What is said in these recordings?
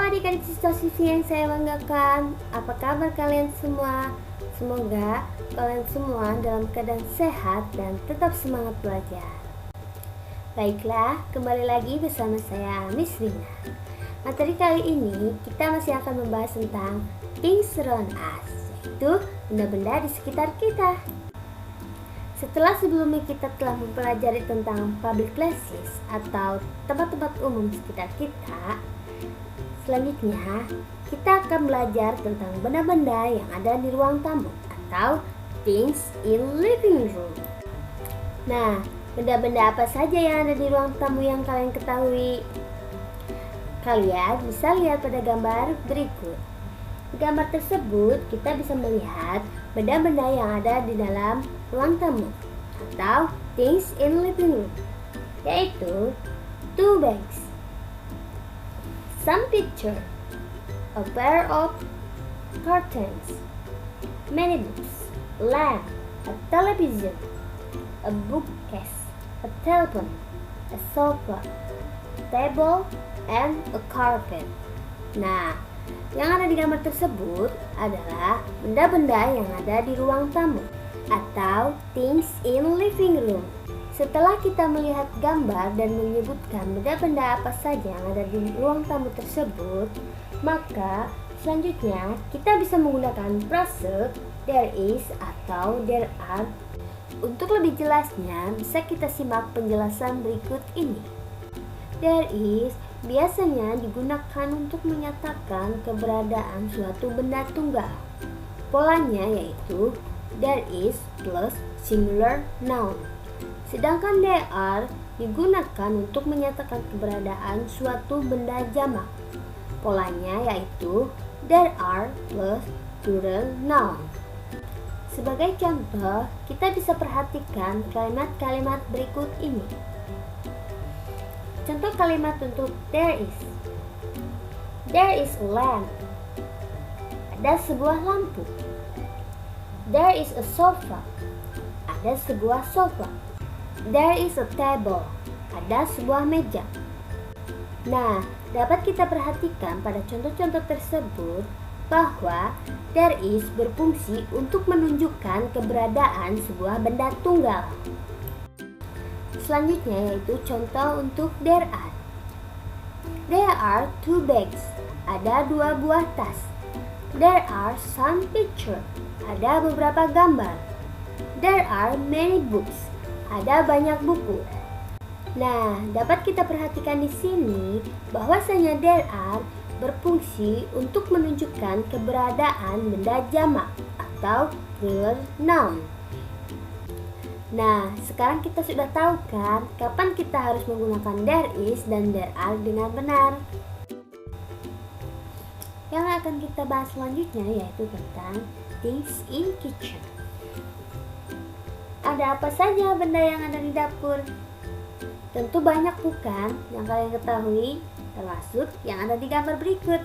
adik-adik siswa-siswi yang saya banggakan, apa kabar kalian semua? Semoga kalian semua dalam keadaan sehat dan tetap semangat belajar. Baiklah, kembali lagi bersama saya Miss Rina. Materi kali ini kita masih akan membahas tentang things around us, yaitu benda-benda di sekitar kita. Setelah sebelumnya kita telah mempelajari tentang public places atau tempat-tempat umum di sekitar kita, selanjutnya kita akan belajar tentang benda-benda yang ada di ruang tamu atau things in living room. Nah, benda-benda apa saja yang ada di ruang tamu yang kalian ketahui? Kalian bisa lihat pada gambar berikut. Di gambar tersebut kita bisa melihat benda-benda yang ada di dalam ruang tamu atau things in living room, yaitu 2 bags, some picture, a pair of curtains, many books, lamp, a television, a bookcase, a telephone, a sofa, table, and a carpet. Nah, yang ada di gambar tersebut adalah benda-benda yang ada di ruang tamu atau things in living room. Setelah kita melihat gambar dan menyebutkan benda-benda apa saja yang ada di ruang tamu tersebut, maka selanjutnya kita bisa menggunakan frase there is atau there are. Untuk lebih jelasnya, bisa kita simak penjelasan berikut ini. There is biasanya digunakan untuk menyatakan keberadaan suatu benda tunggal. Polanya yaitu there is plus singular noun. Sedangkan there are digunakan untuk menyatakan keberadaan suatu benda jamak. Polanya yaitu there are plus plural noun. Sebagai contoh, kita bisa perhatikan kalimat-kalimat berikut ini. Contoh kalimat untuk there is. There is a lamp. Ada sebuah lampu. There is a sofa. Ada sebuah sofa. There is a table. Ada sebuah meja. Nah, dapat kita perhatikan pada contoh-contoh tersebut bahwa there is berfungsi untuk menunjukkan keberadaan sebuah benda tunggal. Selanjutnya yaitu contoh untuk there are. There are 2 bags. Ada 2 buah tas. There are some pictures. Ada beberapa gambar. There are many books. Ada banyak buku. Nah, dapat kita perhatikan di sini bahwasanya there are berfungsi untuk menunjukkan keberadaan benda jamak atau plural noun. Nah, sekarang kita sudah tahu kan kapan kita harus menggunakan there is dan there are dengan benar. Yang akan kita bahas selanjutnya yaitu tentang things in kitchen. Ada apa saja benda yang ada di dapur? Tentu banyak bukan yang kalian ketahui, termasuk yang ada di gambar berikut.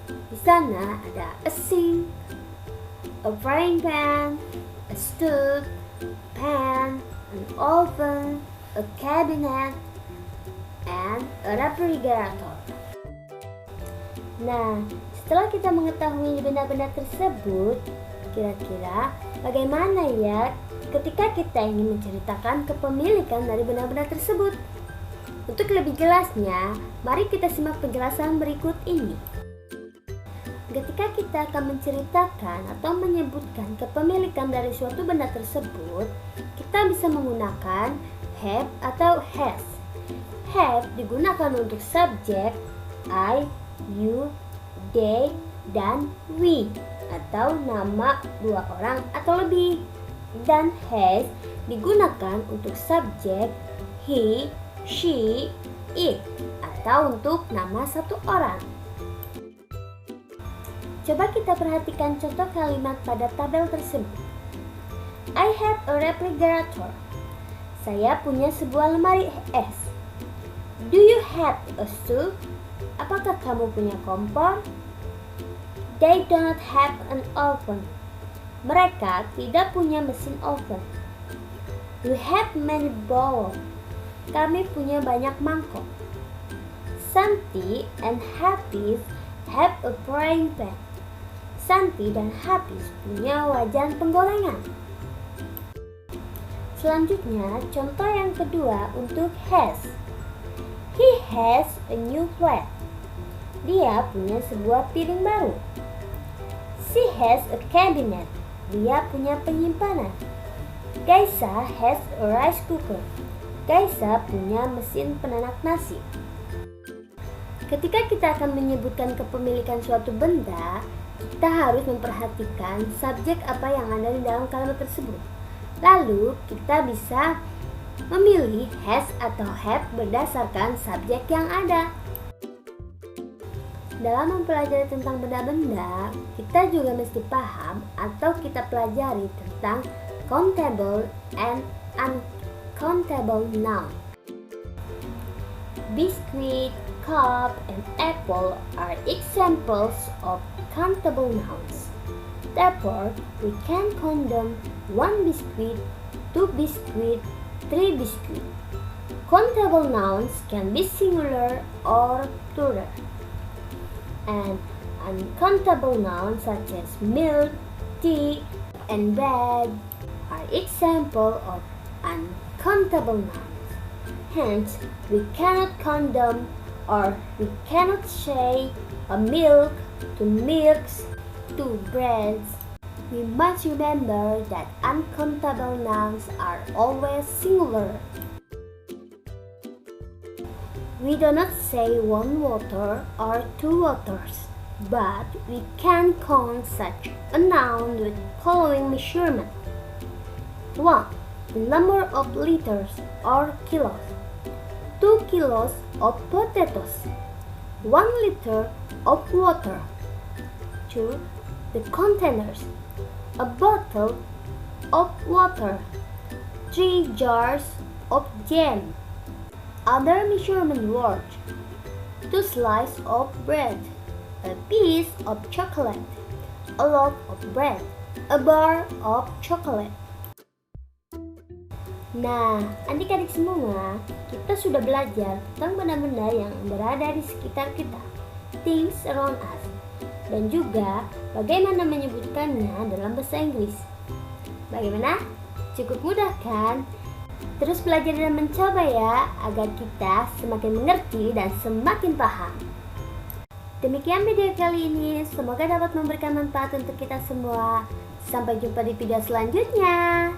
Di sana ada a sink, a frying pan, a stove, pan, an oven, a cabinet, and a refrigerator. Nah, setelah kita mengetahui benda-benda tersebut, kira-kira bagaimana ya ketika kita ingin menceritakan kepemilikan dari benda-benda tersebut? Untuk lebih jelasnya, mari kita simak penjelasan berikut ini. Ketika kita akan menceritakan atau menyebutkan kepemilikan dari suatu benda tersebut, kita bisa menggunakan have atau has. Have digunakan untuk subjek I, you, they, dan we atau nama 2 orang atau lebih. Dan has digunakan untuk subjek he, she, it atau untuk nama 1 orang. Coba kita perhatikan contoh kalimat pada tabel tersebut. I have a refrigerator. Saya punya sebuah lemari es. Do you have a stove? Apakah kamu punya kompor? They do not have an oven. Mereka tidak punya mesin oven. We have many bowls. Kami punya banyak mangkok. Santi and have Hafiz have a frying pan. Santi dan Hafiz punya wajan penggorengan. Selanjutnya, contoh yang kedua untuk has. He has a new plate. Dia punya sebuah piring baru. She has a cabinet. Dia punya penyimpanan. Gaisa has a rice cooker. Gaisa punya mesin penanak nasi. Ketika kita akan menyebutkan kepemilikan suatu benda, kita harus memperhatikan subjek apa yang ada di dalam kalimat tersebut. Lalu, kita bisa memilih has atau have berdasarkan subjek yang ada. Dalam mempelajari tentang benda-benda, kita juga mesti paham atau kita pelajari tentang countable and uncountable noun. Biscuit, cup, and apple are examples of countable nouns. Therefore, we can count them 1 biscuit, 2 biscuit, 3 biscuit. Countable nouns can be singular or plural. And uncountable nouns such as milk, tea, and bread are examples of uncountable nouns. Hence, we cannot count them, or we cannot say a milk, 2 milks, 2 breads. We must remember that uncountable nouns are always singular. We do not say 1 water or 2 waters, but we can count such a noun with following measurement. 1. The number of liters or kilos. 2 kilos of potatoes. 1 liter of water. 2. The containers. A bottle of water. 3 jars of jam. Other measurement words: 2 slices of bread, a piece of chocolate, a loaf of bread, a bar of chocolate. Nah, adik-adik semua, kita sudah belajar tentang benda-benda yang berada di sekitar kita, things around us, dan juga bagaimana menyebutkannya dalam bahasa Inggris. Bagaimana? Cukup mudah kan? Terus belajar dan mencoba ya, agar kita semakin mengerti dan semakin paham. Demikian video kali ini, semoga dapat memberikan manfaat untuk kita semua. Sampai jumpa di video selanjutnya.